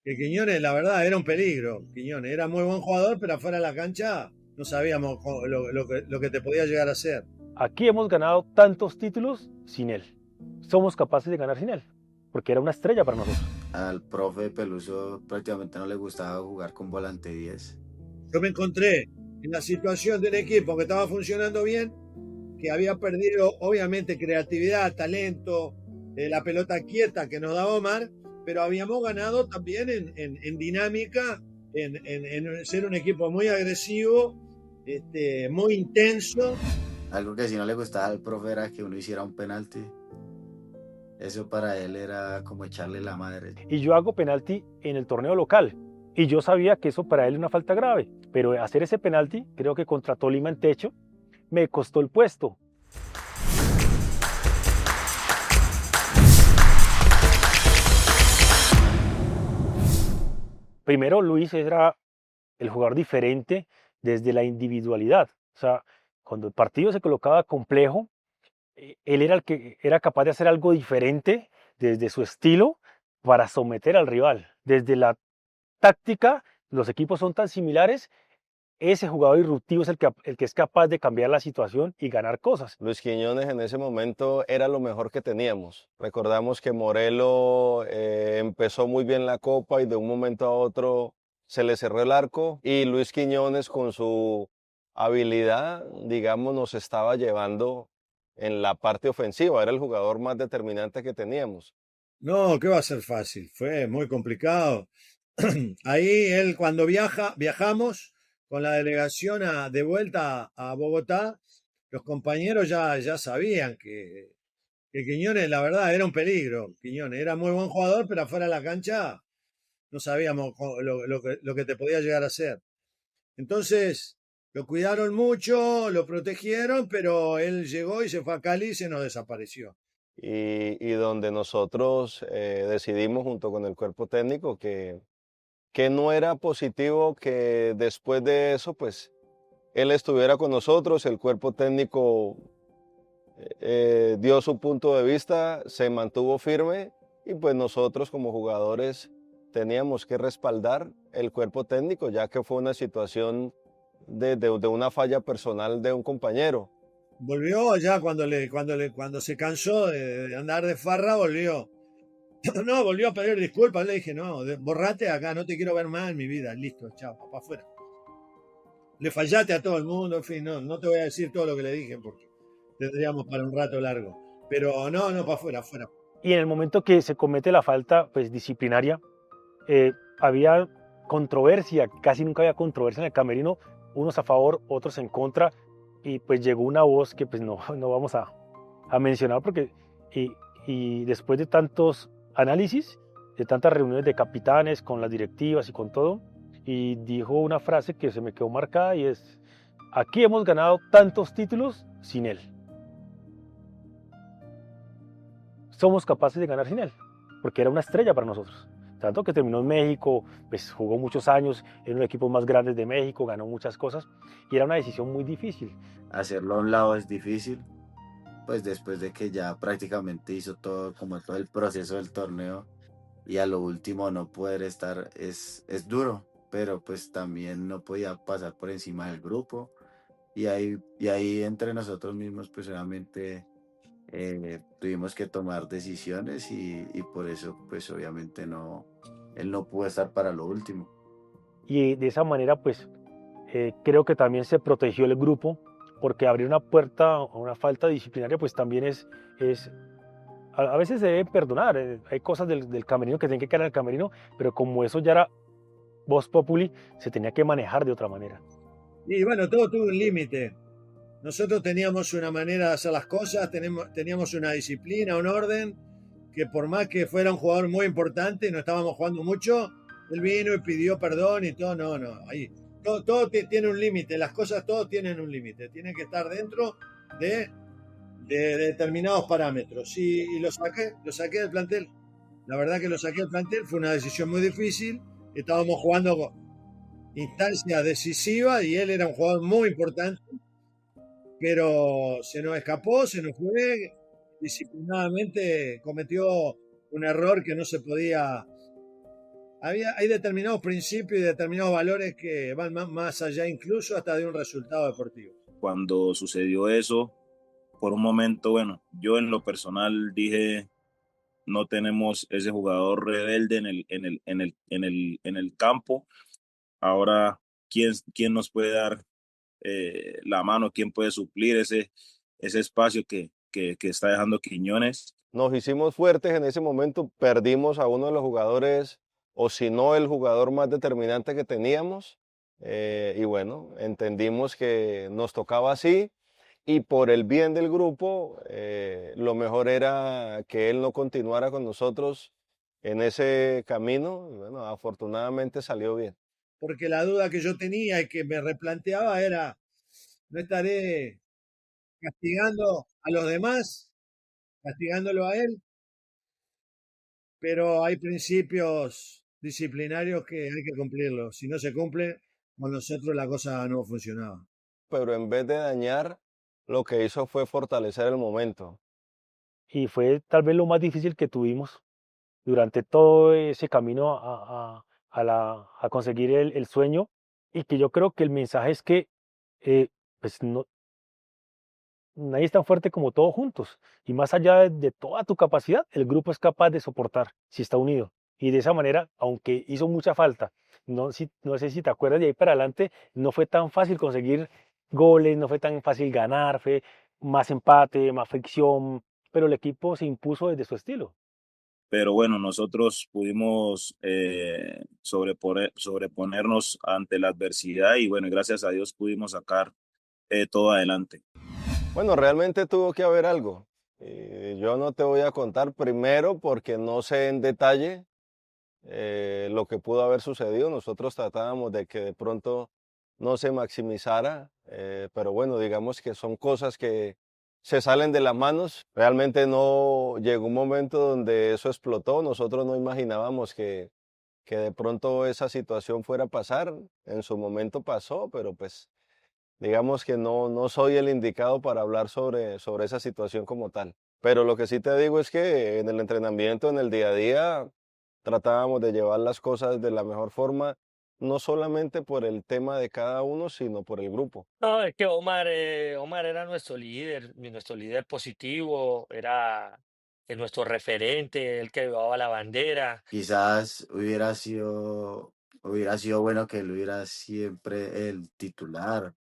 Que Quiñones, la verdad, era un peligro. Quiñones era muy buen jugador, pero afuera de la cancha no sabíamos lo que te podía llegar a hacer. Aquí hemos ganado tantos títulos sin él. Somos capaces de ganar sin él, porque era una estrella para nosotros. Al profe Peluso prácticamente no le gustaba jugar con volante 10. Yo me encontré en la situación del equipo que estaba funcionando bien, que había perdido obviamente creatividad, talento, la pelota quieta que nos daba Omar, pero habíamos ganado también en dinámica, en ser un equipo muy agresivo, muy intenso. Algo que sí no le gustaba al profe era que uno hiciera un penalti. Eso para él era como echarle la madre. Y yo hago penalti en el torneo local. Y yo sabía que eso para él era una falta grave. Pero hacer ese penalti, creo que contra Tolima en techo, me costó el puesto. Primero, Luis era el jugador diferente desde la individualidad. O sea, cuando el partido se colocaba complejo, él era el que era capaz de hacer algo diferente desde su estilo para someter al rival. Desde la táctica, los equipos son tan similares, ese jugador disruptivo es el que es capaz de cambiar la situación y ganar cosas. Luis Quiñones en ese momento era lo mejor que teníamos. Recordamos que Morelos empezó muy bien la Copa y de un momento a otro se le cerró el arco y Luis Quiñones con su habilidad, digamos, nos estaba llevando en la parte ofensiva. Era el jugador más determinante que teníamos. No, ¿qué va a ser fácil? Fue muy complicado. Ahí él cuando viajamos con la delegación de vuelta a Bogotá, los compañeros ya sabían que Quiñones, la verdad, era un peligro. Quiñones era muy buen jugador, pero afuera de la cancha no sabíamos lo que te podía llegar a hacer. Entonces, lo cuidaron mucho, lo protegieron, pero él llegó y se fue a Cali y se nos desapareció. Y donde nosotros decidimos junto con el cuerpo técnico que no era positivo que después de eso, pues, él estuviera con nosotros, el cuerpo técnico dio su punto de vista, se mantuvo firme y pues nosotros como jugadores teníamos que respaldar el cuerpo técnico, ya que fue una situación de una falla personal de un compañero. Volvió ya cuando se cansó de andar de farra, volvió. No, volvió a pedir disculpas. Le dije, no, borrate acá, no te quiero ver más en mi vida. Listo, chao, para afuera. Le fallaste a todo el mundo, en fin, no te voy a decir todo lo que le dije porque tendríamos para un rato largo. Pero no, para afuera, afuera. Y en el momento que se comete la falta pues, disciplinaria, había controversia, casi nunca había controversia en el camerino, unos a favor, otros en contra, y pues llegó una voz que pues no vamos a mencionar porque y después de tantos análisis, de tantas reuniones de capitanes con las directivas y con todo, y dijo una frase que se me quedó marcada y es, aquí hemos ganado tantos títulos sin él. Somos capaces de ganar sin él, porque era una estrella para nosotros. Tanto que terminó en México, pues jugó muchos años en los equipos más grandes de México, ganó muchas cosas y era una decisión muy difícil. Hacerlo a un lado es difícil, pues después de que ya prácticamente hizo todo, como todo el proceso del torneo y a lo último no poder estar es duro, pero pues también no podía pasar por encima del grupo y ahí entre nosotros mismos pues obviamente tuvimos que tomar decisiones y por eso pues obviamente él no pudo estar para lo último. Y de esa manera, pues creo que también se protegió el grupo, porque abrir una puerta a una falta disciplinaria, pues también es a veces se debe perdonar. Hay cosas del camerino que tienen que quedar en el camerino, pero como eso ya era voz populi, se tenía que manejar de otra manera. Y bueno, todo tuvo un límite. Nosotros teníamos una manera de hacer las cosas, teníamos una disciplina, un orden, que por más que fuera un jugador muy importante, no estábamos jugando mucho, él vino y pidió perdón y todo, no, ahí. Todo tiene un límite, las cosas todo tienen un límite, tienen que estar dentro de determinados parámetros. Y lo saqué del plantel. La verdad que lo saqué del plantel, fue una decisión muy difícil, estábamos jugando instancia decisiva y él era un jugador muy importante, pero se nos escapó, se nos fue, disciplinadamente cometió un error que no se podía hay determinados principios y determinados valores que van más allá incluso hasta de un resultado deportivo. Cuando sucedió eso, por un momento, bueno, yo en lo personal dije, no tenemos ese jugador rebelde en el campo. Ahora, ¿quién nos puede dar la mano? ¿Quién puede suplir ese espacio que está dejando Quiñones? Nos hicimos fuertes en ese momento, perdimos a uno de los jugadores, o si no el jugador más determinante que teníamos, y bueno, entendimos que nos tocaba así, y por el bien del grupo, lo mejor era que él no continuara con nosotros en ese camino, y bueno, afortunadamente salió bien. Porque la duda que yo tenía y que me replanteaba era, ¿no estaré castigando a los demás, castigándolo a él? Pero hay principios disciplinarios que hay que cumplirlos. Si no se cumple, con nosotros la cosa no funcionaba. Pero en vez de dañar, lo que hizo fue fortalecer el momento. Y fue tal vez lo más difícil que tuvimos durante todo ese camino a conseguir el sueño, y que yo creo que el mensaje es que pues no, nadie es tan fuerte como todos juntos, y más allá de toda tu capacidad, el grupo es capaz de soportar si está unido. Y de esa manera, aunque hizo mucha falta, no sé si te acuerdas, de ahí para adelante no fue tan fácil conseguir goles, no fue tan fácil ganar, fue más empate, más fricción, pero el equipo se impuso desde su estilo. Pero bueno, nosotros pudimos sobreponernos ante la adversidad y bueno, gracias a Dios pudimos sacar todo adelante. Bueno, realmente tuvo que haber algo. Yo no te voy a contar primero porque no sé en detalle lo que pudo haber sucedido. Nosotros tratábamos de que de pronto no se maximizara, pero bueno, digamos que son cosas que se salen de las manos. Realmente no llegó un momento donde eso explotó. Nosotros no imaginábamos que de pronto esa situación fuera a pasar. En su momento pasó, pero pues digamos que no soy el indicado para hablar sobre esa situación como tal. Pero lo que sí te digo es que en el entrenamiento, en el día a día, tratábamos de llevar las cosas de la mejor forma, no solamente por el tema de cada uno, sino por el grupo. No, es que Omar era nuestro líder positivo, era nuestro referente, el que llevaba la bandera. Quizás hubiera sido bueno que él hubiera siempre el titular,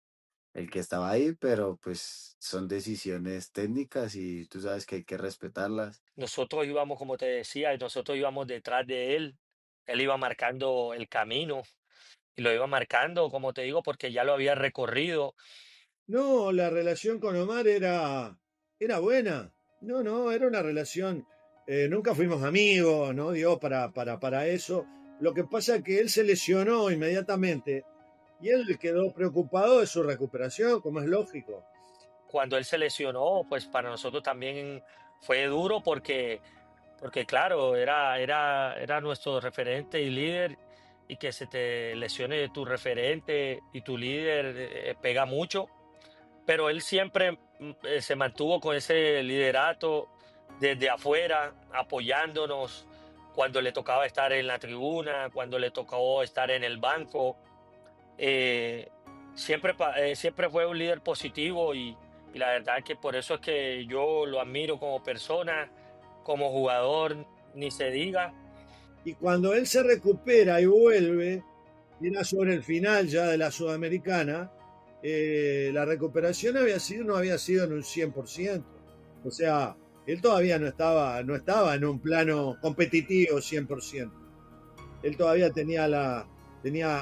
el que estaba ahí, pero pues son decisiones técnicas y tú sabes que hay que respetarlas. Nosotros íbamos, como te decía, nosotros íbamos detrás de él. Él iba marcando el camino y lo iba marcando, como te digo, porque ya lo había recorrido. No, la relación con Omar era buena. No, era una relación. Nunca fuimos amigos, no dio para eso. Lo que pasa es que él se lesionó inmediatamente y él quedó preocupado de su recuperación, como es lógico. Cuando él se lesionó, pues para nosotros también fue duro porque claro, era nuestro referente y líder, y que se te lesione tu referente y tu líder pega mucho, pero él siempre se mantuvo con ese liderato desde afuera, apoyándonos cuando le tocaba estar en la tribuna, cuando le tocó estar en el banco. eh, siempre fue un líder positivo, y la verdad es que por eso es que yo lo admiro como persona, como jugador, ni se diga. Y cuando él se recupera y vuelve, era sobre el final ya de la Sudamericana, la recuperación no había sido en un 100%. O sea, él todavía no estaba en un plano competitivo 100%. Él todavía tenía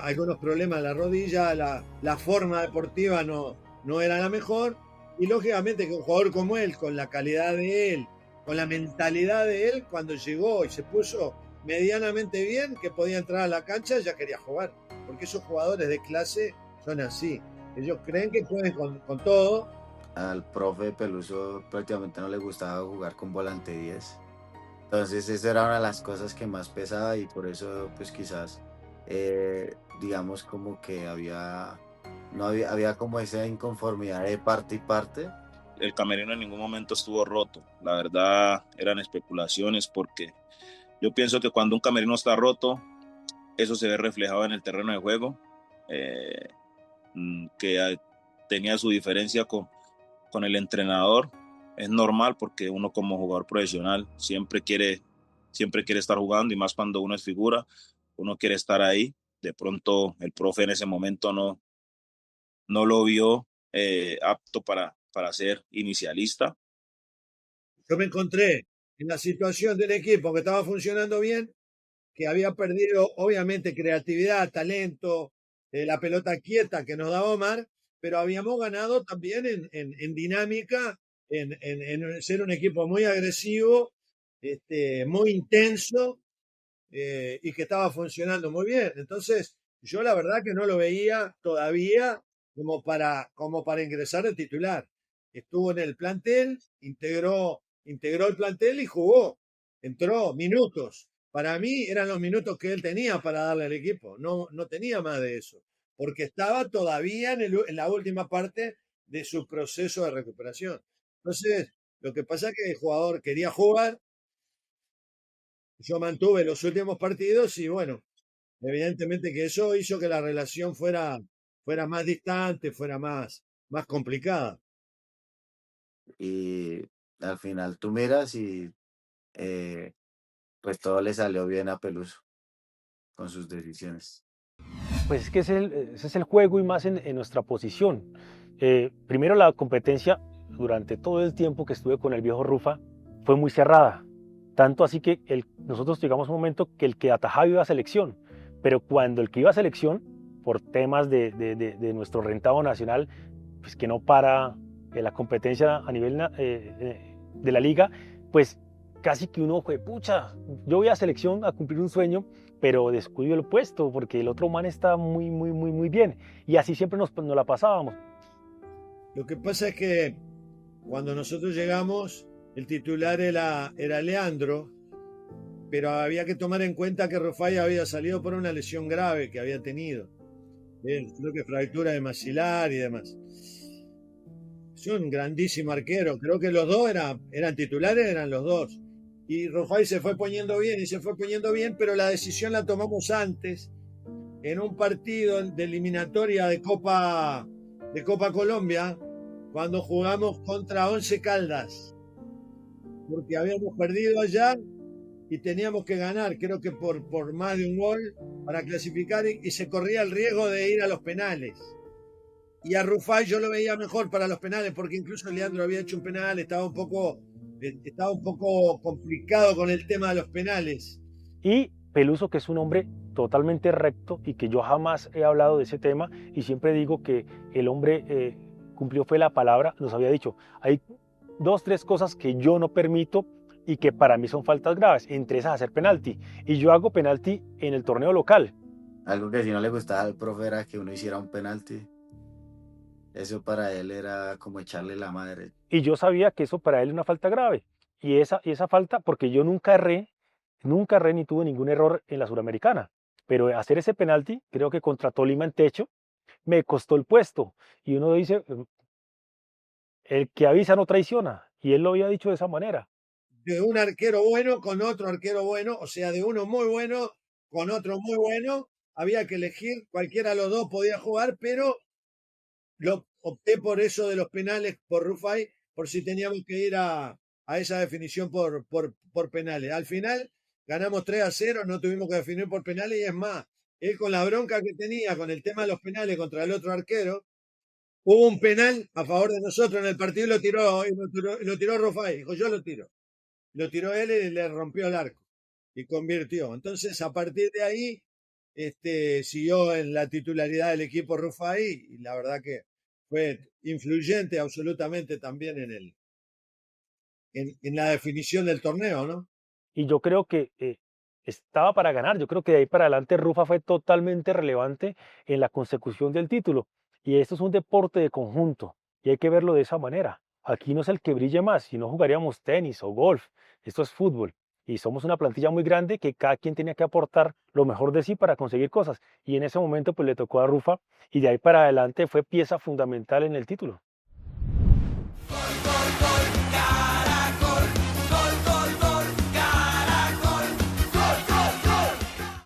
algunos problemas en la rodilla, la forma deportiva no era la mejor, y lógicamente que un jugador como él, con la calidad de él, con la mentalidad de él, cuando llegó y se puso medianamente bien, que podía entrar a la cancha, ya quería jugar, porque esos jugadores de clase son así, ellos creen que pueden con todo. Al profe Peluso prácticamente no le gustaba jugar con volante 10. Entonces esa era una de las cosas que más pesaba y por eso pues quizás digamos como que no había como esa inconformidad de parte y parte. El camerino en ningún momento estuvo roto. La verdad eran especulaciones porque yo pienso que cuando un camerino está roto eso se ve reflejado en el terreno de juego, que tenía su diferencia con el entrenador. Es normal porque uno como jugador profesional siempre quiere estar jugando, y más cuando uno es figura, uno quiere estar ahí. De pronto el profe en ese momento no lo vio apto para ser inicialista. Yo me encontré en la situación del equipo que estaba funcionando bien, que había perdido obviamente creatividad, talento, la pelota quieta que nos daba Omar, pero habíamos ganado también en dinámica, en ser un equipo muy agresivo, muy intenso, y que estaba funcionando muy bien. Entonces, yo la verdad que no lo veía todavía como para ingresar de titular. Estuvo en el plantel, integró el plantel y jugó, entró minutos. Para mí eran los minutos que él tenía para darle al equipo, no tenía más de eso, porque estaba todavía en la última parte de su proceso de recuperación. Entonces, lo que pasa es que el jugador quería jugar, yo mantuve los últimos partidos y bueno, evidentemente que eso hizo que la relación fuera más distante, fuera más complicada. Y al final tú miras y eh, pues todo le salió bien a Peluso con sus decisiones. Pues es que ese es el juego y más en nuestra posición. Primero la competencia durante todo el tiempo que estuve con el viejo Rufa fue muy cerrada. Tanto así que nosotros llegamos a un momento que el que atajaba iba a selección. Pero cuando el que iba a selección, por temas de nuestro rentado nacional, pues que no para la competencia a nivel de la liga, pues casi que uno fue, pucha, yo voy a selección a cumplir un sueño, pero descuido el puesto porque el otro man está muy, muy, muy, muy bien. Y así siempre nos la pasábamos. Lo que pasa es que cuando nosotros llegamos, el titular era Leandro, pero había que tomar en cuenta que Rufai había salido por una lesión grave que había tenido. Creo que fractura de maxilar y demás. Es un grandísimo arquero. Creo que los dos eran titulares, eran los dos. Y Rufai se fue poniendo bien, pero la decisión la tomamos antes, en un partido de eliminatoria de Copa Colombia, cuando jugamos contra Once Caldas, porque habíamos perdido allá y teníamos que ganar, creo que por más de un gol para clasificar, y se corría el riesgo de ir a los penales. Y a Rufai yo lo veía mejor para los penales, porque incluso Leandro había hecho un penal, estaba un poco complicado con el tema de los penales. Y Peluso, que es un hombre totalmente recto y que yo jamás he hablado de ese tema y siempre digo que el hombre cumplió fue la palabra, nos había dicho, hay 2, 3 cosas que yo no permito y que para mí son faltas graves, entre esas hacer penalti. Y yo hago penalti en el torneo local. Algo que si no le gustaba al profe era que uno hiciera un penalti. Eso para él era como echarle la madre. Y yo sabía que eso para él era una falta grave. Y esa falta, porque yo nunca erré ni tuve ningún error en la Suramericana. Pero hacer ese penalti, creo que contra Tolima en techo, me costó el puesto. Y uno dice, el que avisa no traiciona. Y él lo había dicho de esa manera. De un arquero bueno con otro arquero bueno, o sea, de uno muy bueno con otro muy bueno, había que elegir, cualquiera de los dos podía jugar, pero opté por eso de los penales, por Rufai, por si teníamos que ir a esa definición por penales. Al final ganamos 3-0, no tuvimos que definir por penales, y es más, él con la bronca que tenía con el tema de los penales contra el otro arquero, hubo un penal a favor de nosotros en el partido y lo tiró Rufai, dijo, yo lo tiro. Lo tiró él y le rompió el arco y convirtió. Entonces, a partir de ahí, siguió en la titularidad del equipo Rufai, y la verdad que fue influyente absolutamente también en la definición del torneo, ¿no? Y yo creo que estaba para ganar. Yo creo que de ahí para adelante Rufa fue totalmente relevante en la consecución del título. Y esto es un deporte de conjunto y hay que verlo de esa manera. Aquí no es el que brille más, si no jugaríamos tenis o golf. Esto es fútbol. Y somos una plantilla muy grande que cada quien tenía que aportar lo mejor de sí para conseguir cosas. Y en ese momento pues le tocó a Rufa y de ahí para adelante fue pieza fundamental en el título. Gol, gol, gol.